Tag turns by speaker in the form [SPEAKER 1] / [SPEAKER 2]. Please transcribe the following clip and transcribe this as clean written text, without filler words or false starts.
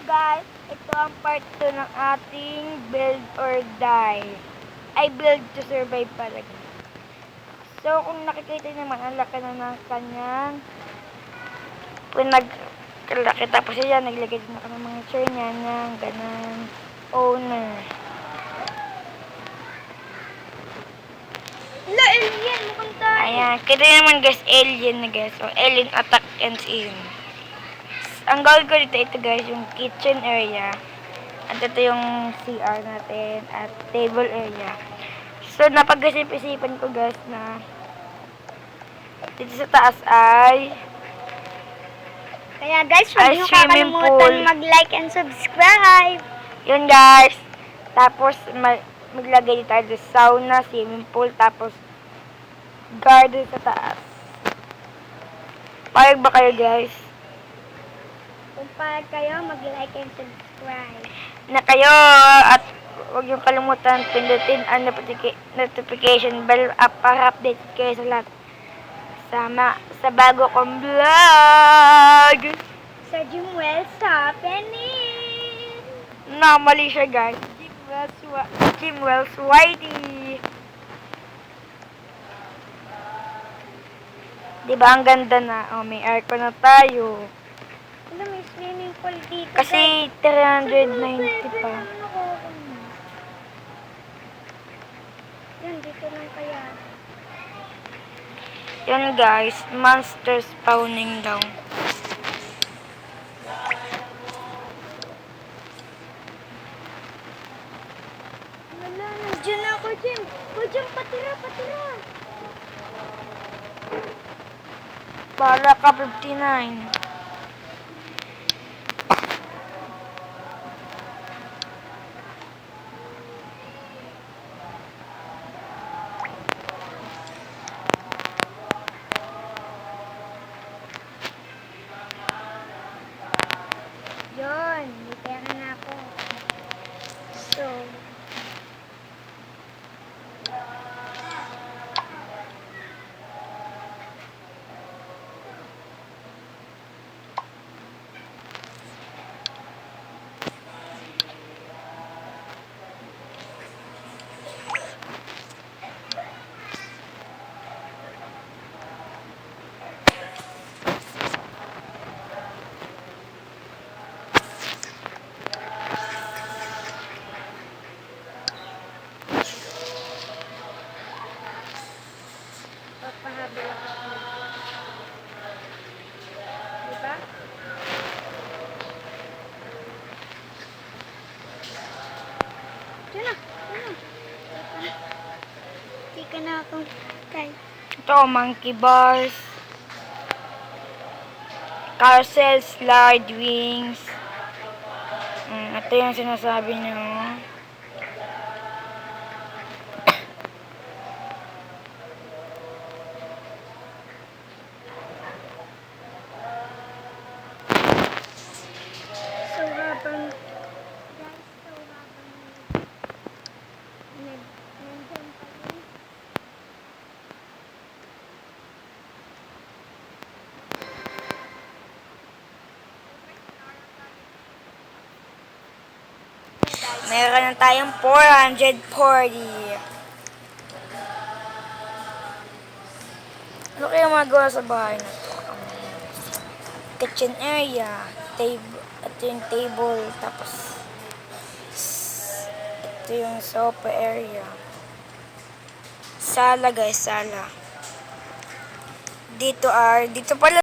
[SPEAKER 1] guys, ito ang part 2 ng ating build or die. Ay, build to survive pala. So, kung nakikita naman, ang laki na ng kanyang pinagkalaki. Tapos yan, naglagay din ako ng mga chair niya ng ganang owner.
[SPEAKER 2] Hello, alien! Mukhang tayo!
[SPEAKER 1] Ayan, kita naman guys, alien na guys. So, alien attack ends in. Ang gawin ko dito, ito guys, yung kitchen area. At ito yung CR natin at table area. So, napag-isip-isipan ko guys na dito sa taas ay
[SPEAKER 2] Kaya guys, huwag niyo
[SPEAKER 1] swimming
[SPEAKER 2] kakalimutan
[SPEAKER 1] pool.
[SPEAKER 2] mag-like and subscribe.
[SPEAKER 1] Yun guys. Tapos, maglagay tayo sa sauna, swimming pool, tapos garden sa taas. Payag ba kayo guys?
[SPEAKER 2] Kung para kayo, mag-like and subscribe.
[SPEAKER 1] Na kayo at huwag yung kalimutan pindutin ang notification bell para update kayo sa lahat. Sa bago kong vlog.
[SPEAKER 2] Sa Jimwell's happening.
[SPEAKER 1] Mali siya guys. Jimwell's Whitey. Diba ang ganda na? Oh, may aircon na tayo.
[SPEAKER 2] Ano, may swimming pool dito.
[SPEAKER 1] Kasi 390 pa.
[SPEAKER 2] Yan, dito lang kaya.
[SPEAKER 1] Yun guys, monster spawning daw.
[SPEAKER 2] Wala, nandiyan ako, Jim. O, Jim, patira.
[SPEAKER 1] Para ka 59.
[SPEAKER 2] Yun, may pera na ako. So, papahabol ako. Diba? Diyan na. Tika na ako. Kay.
[SPEAKER 1] Ito, monkey bars. Carousel, slide, wings. Ito yung sinasabi nyo.
[SPEAKER 2] So, habang nandyan pa rin.
[SPEAKER 1] Meron na tayong 440. Ano kaya magawa sa bahay na to? Kitchen area, table, ito yung table, tapos ito yung sofa area. Sala guys, sala. Dito pala